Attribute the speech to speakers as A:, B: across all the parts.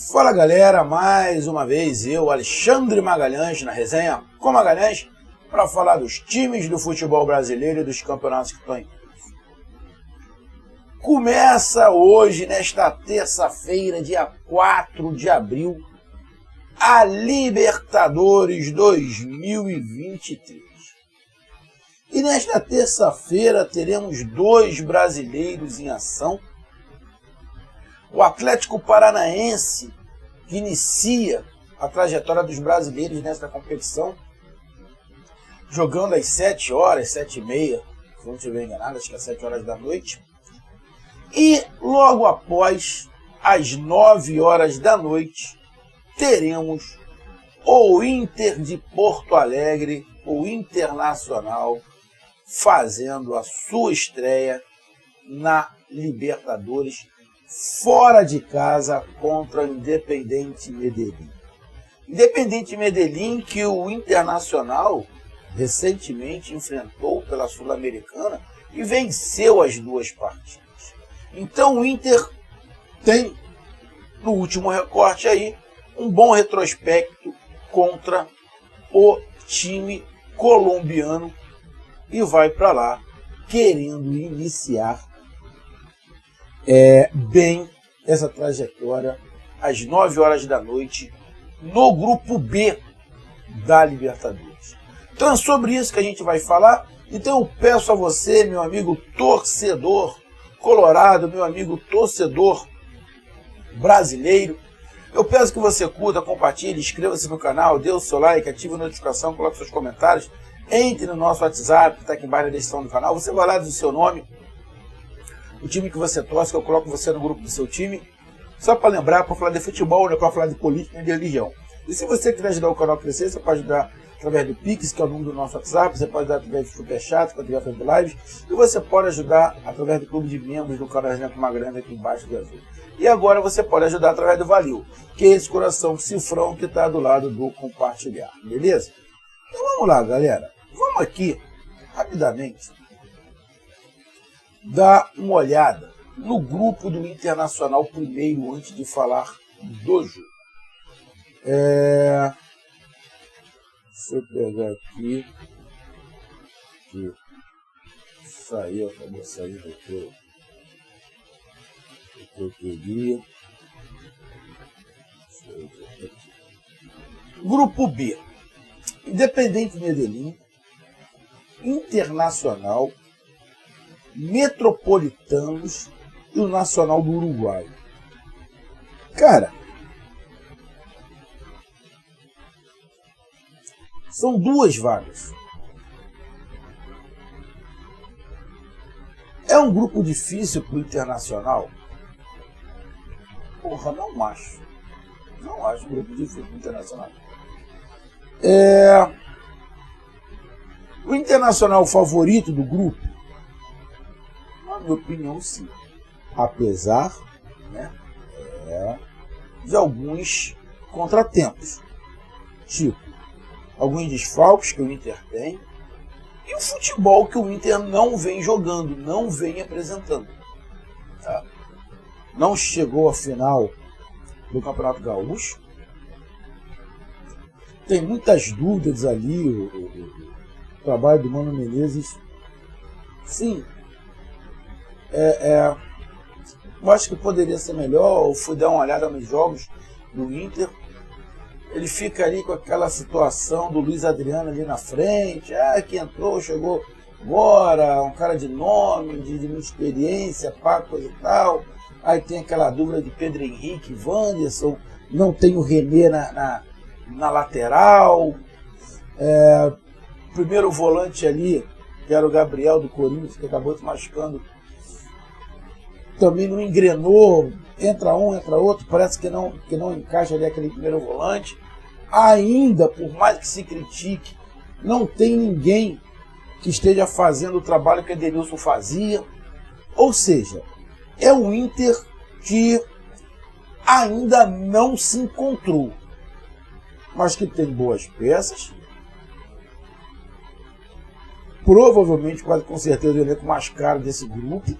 A: Fala galera, mais uma vez eu, Alexandre Magalhães, na resenha com Magalhães, para falar dos times do futebol brasileiro e dos campeonatos que estão em curso. Começa hoje, nesta terça-feira, dia 4 de abril, a Libertadores 2023. E nesta terça-feira teremos dois brasileiros em ação. O Atlético Paranaense, que inicia a trajetória dos brasileiros nesta competição, jogando às 7 horas, 7h30, se não estiver enganado, acho que é 7 horas da noite. E logo após, às 9 horas da noite, teremos o Inter de Porto Alegre, o Internacional, fazendo a sua estreia na Libertadores, fora de casa contra o Independiente Medellín. Independiente Medellín, que o Internacional recentemente enfrentou pela Sul-Americana e venceu as duas partidas. Então o Inter tem, no último recorte aí, um bom retrospecto contra o time colombiano e vai para lá querendo iniciar bem essa trajetória às 9 horas da noite no grupo B da Libertadores. Então é sobre isso que a gente vai falar. Então eu peço a você, meu amigo torcedor colorado, meu amigo torcedor brasileiro, eu peço que você curta, compartilhe, inscreva-se no canal, dê o seu like, ative a notificação, coloque seus comentários, entre no nosso WhatsApp, que está aqui embaixo na descrição do canal, você vai lá, diz o seu nome, o time que você torce, que eu coloco você no grupo do seu time, só para lembrar, para falar de futebol, não é para falar de política nem de religião. E se você quiser ajudar o canal a crescer, você pode ajudar através do Pix, que é o número do nosso WhatsApp, você pode ajudar através do Superchat, que é através do Lives, e você pode ajudar através do clube de membros do canal Resenha com Magalhães aqui embaixo de azul. E agora você pode ajudar através do Valeu, que é esse coração cifrão que está do lado do compartilhar, beleza? Então vamos lá, galera. Vamos aqui, rapidamente, dar uma olhada no grupo do Internacional primeiro, antes de falar do jogo. Deixa eu pegar aqui, que saiu, acabou saindo do que eu queria. Grupo B: Independiente Medellín, Internacional, Metropolitanos e o Nacional do Uruguai. Cara, são duas vagas. É um grupo difícil para o Internacional? Porra, não acho. Não acho um grupo difícil para o Internacional. O Internacional favorito do grupo? Na minha opinião, sim. Apesar, né, de alguns contratempos. Tipo, alguns desfalques que o Inter tem e o futebol que o Inter não vem jogando, não vem apresentando. Tá? Não chegou à final do Campeonato Gaúcho. Tem muitas dúvidas ali, o trabalho do Mano Menezes. Sim, eu acho que poderia ser melhor. Eu fui dar uma olhada nos jogos do Inter. Ele fica ali com aquela situação do Luiz Adriano ali na frente, que entrou, chegou agora, um cara de nome, de muita experiência, coisa e tal. Aí tem aquela dúvida de Pedro Henrique, Wanderson, não tem o René na lateral. Primeiro volante ali, que era o Gabriel do Corinthians, que acabou se machucando, também não engrenou, entra um, entra outro, parece que não encaixa ali aquele primeiro volante. Ainda, por mais que se critique, não tem ninguém que esteja fazendo o trabalho que Edenilson fazia. Ou seja, é um Inter que ainda não se encontrou, mas que tem boas peças. Provavelmente, quase com certeza, o elenco mais caro desse grupo.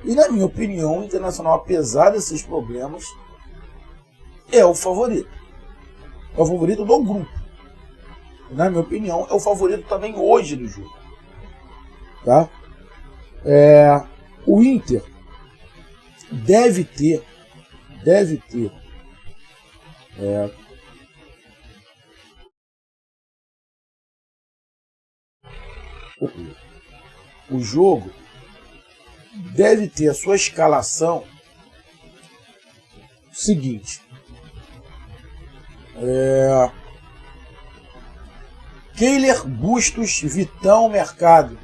A: E na minha opinião, o Internacional, apesar desses problemas, é o favorito. É o favorito do grupo. Na minha opinião, é o favorito também hoje do jogo. Tá? O Inter deve ter o jogo deve ter a sua escalação seguinte: Kehler, Bustos, Vitão, Mercado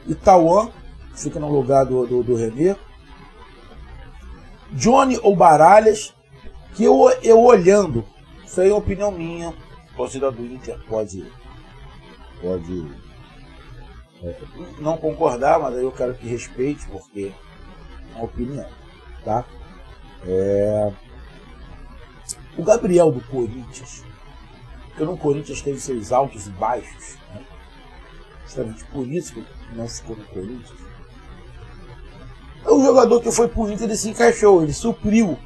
A: e Tauan, que fica no lugar do René. Johnny ou Baralhas, que eu olhando, isso aí é opinião minha, a torcida do Inter pode não concordar, mas aí eu quero que respeite, porque é uma opinião, tá? O Gabriel do Corinthians, porque no Corinthians teve seus altos e baixos, né? Justamente por isso que não ficou no Corinthians. É um jogador que foi pro Inter, ele se encaixou, ele supriu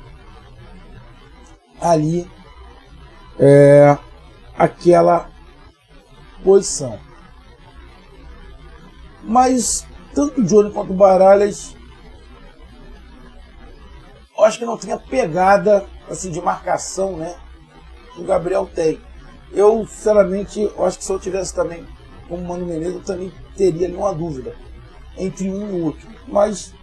A: ali aquela posição. Mas tanto o Johnny quanto o Baralhas, eu acho que não tem a pegada assim, de marcação, né, que o Gabriel tem. Eu, sinceramente, eu acho que se eu tivesse também como Mano Menezes, eu também teria ali uma dúvida entre um e o outro. Mas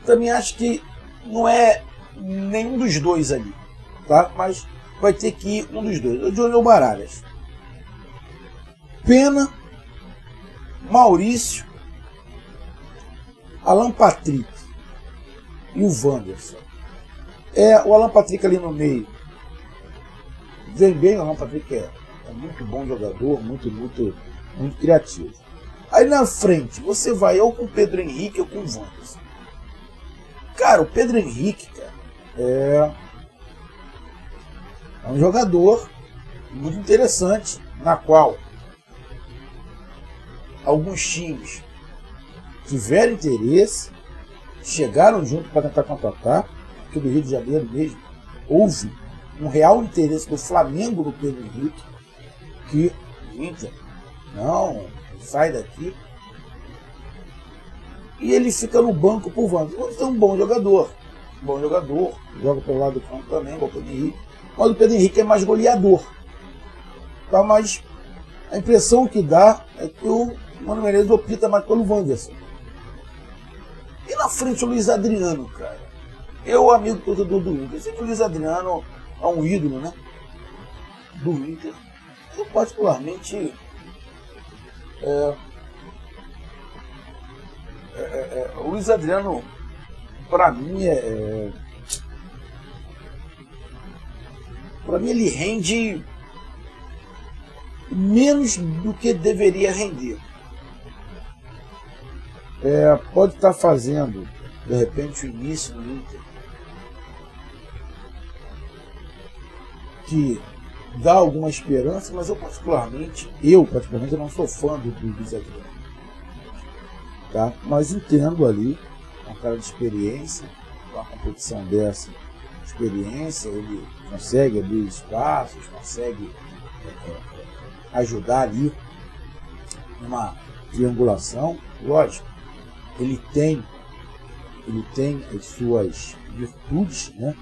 A: também acho que não é nenhum dos dois ali, tá? Mas vai ter que ir um dos dois. O Johnny ou Baralhas. Pena, Maurício, Alan Patrick e o Wanderson. O Alan Patrick ali no meio. Vem bem, o Alan Patrick é muito bom jogador, muito criativo. Aí na frente, você vai ou com o Pedro Henrique ou com o Wanderson. Cara, o Pedro Henrique, cara, é um jogador muito interessante, na qual alguns times tiveram interesse, chegaram junto para tentar contratar. Aqui do Rio de Janeiro mesmo houve um real interesse do Flamengo no Pedro Henrique, que o Inter não sai daqui, e ele fica no banco por Wanderson. Ele é um bom jogador, joga pelo lado do campo também, igual o Pedro Henrique, mas o Pedro Henrique é mais goleador, tá? Mas a impressão que dá é que o Mano Menezes opta mais pelo Wanderson. E na frente o Luiz Adriano, cara. Eu, amigo torcedor do Inter, sei que o Luiz Adriano é um ídolo, né, do Inter. Eu particularmente o Luiz Adriano, para mim, ele rende menos do que deveria render. Pode estar fazendo, de repente, o início no Inter, que dá alguma esperança, mas eu particularmente não sou fã do Luiz Adriano. Tá? Mas entendo ali, um cara de experiência, uma competição dessa, experiência, ele consegue abrir espaços, consegue ajudar ali numa triangulação. Lógico, ele tem as suas virtudes, né?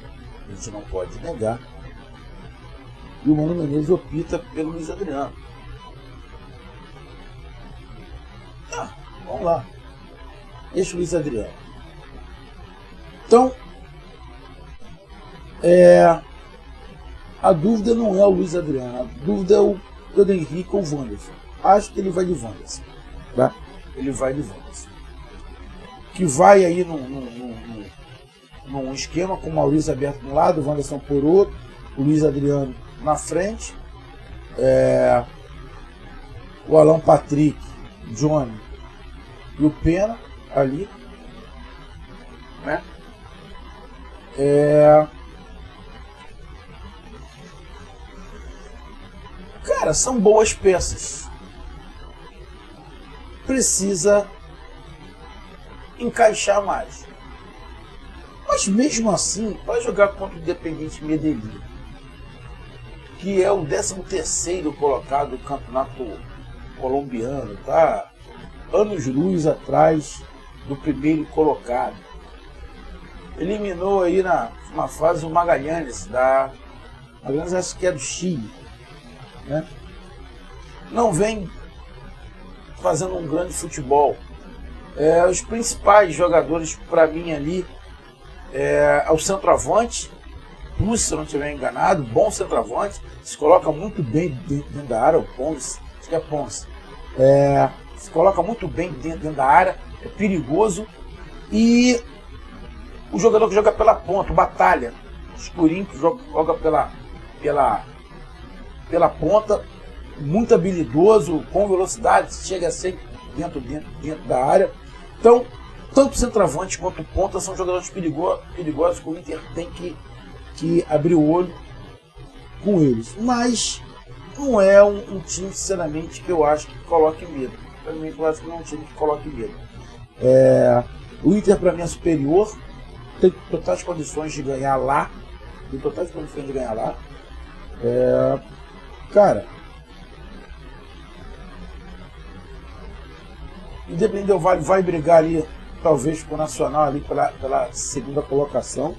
A: A gente não pode negar. E o Mano Menezes opta pelo Luiz Adriano. Vamos lá. Esse Luiz Adriano. Então, a dúvida não é o Luiz Adriano, a dúvida é o Pedro Henrique ou o Wanderson. Acho que ele vai de Wanderson, tá? Ele vai de Wanderson. Que vai aí num esquema com o Maurício aberto de um lado, o Wanderson por outro, o Luiz Adriano na frente, o Alan Patrick, Johnny e o Pena ali, né? Cara, são boas peças. Precisa encaixar mais. Mas mesmo assim, vai jogar contra o Independiente Medellín, que é o 13º colocado do campeonato colombiano, tá? Anos-luz atrás do primeiro colocado. Eliminou aí na fase o Magallanes, Magallanes acho que é do Chile, né? Não vem fazendo um grande futebol. Os principais jogadores para mim ali é o centroavante, se eu não estiver enganado, bom centroavante, se coloca muito bem dentro da área, o Ponce, acho que é Ponce, se coloca muito bem dentro da área, é perigoso. E o jogador que joga pela ponta, o Batalha, escurinho, que joga pela ponta, muito habilidoso, com velocidade, chega a ser dentro da área. Então, tanto o centroavante quanto o ponta são jogadores perigosos que o Inter tem que abrir o olho com eles. Mas não é um time, sinceramente, que eu acho que coloque medo. Realmente eu acho que não é um time que coloque medo. O Inter, para mim, é superior, tem totais condições de ganhar lá. Cara, Independente Del Valle vai brigar ali, talvez com o Nacional ali pela segunda colocação.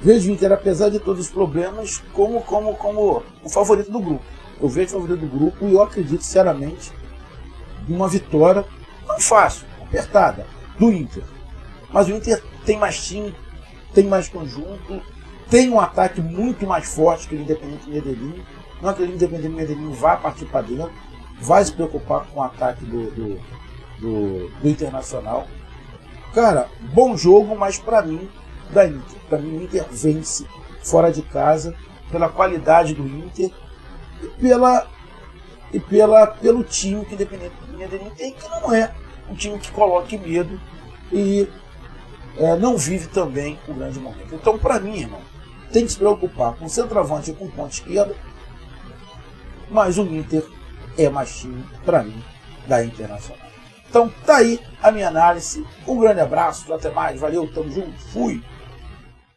A: Vejo o Inter, apesar de todos os problemas, como o favorito do grupo. Eu vejo o favorito do grupo e eu acredito, sinceramente, numa vitória, não fácil, apertada, do Inter. Mas o Inter tem mais time, tem mais conjunto, tem um ataque muito mais forte que o Independiente Medellín. Não acredito que o Independiente Medellín vai partir para dentro, vai se preocupar com o ataque do Internacional. Cara, bom jogo, mas para mim, da Inter. Para mim, o Inter vence fora de casa pela qualidade do Inter e pelo time que o Independiente Medellín tem, que não é um time que coloque medo e não vive também um grande momento. Então, para mim, irmão, tem que se preocupar com o centroavante e com o ponto esquerdo, mas o Inter é mais time, para mim, da Internacional. Então, tá aí a minha análise. Um grande abraço, até mais, valeu, tamo junto, fui!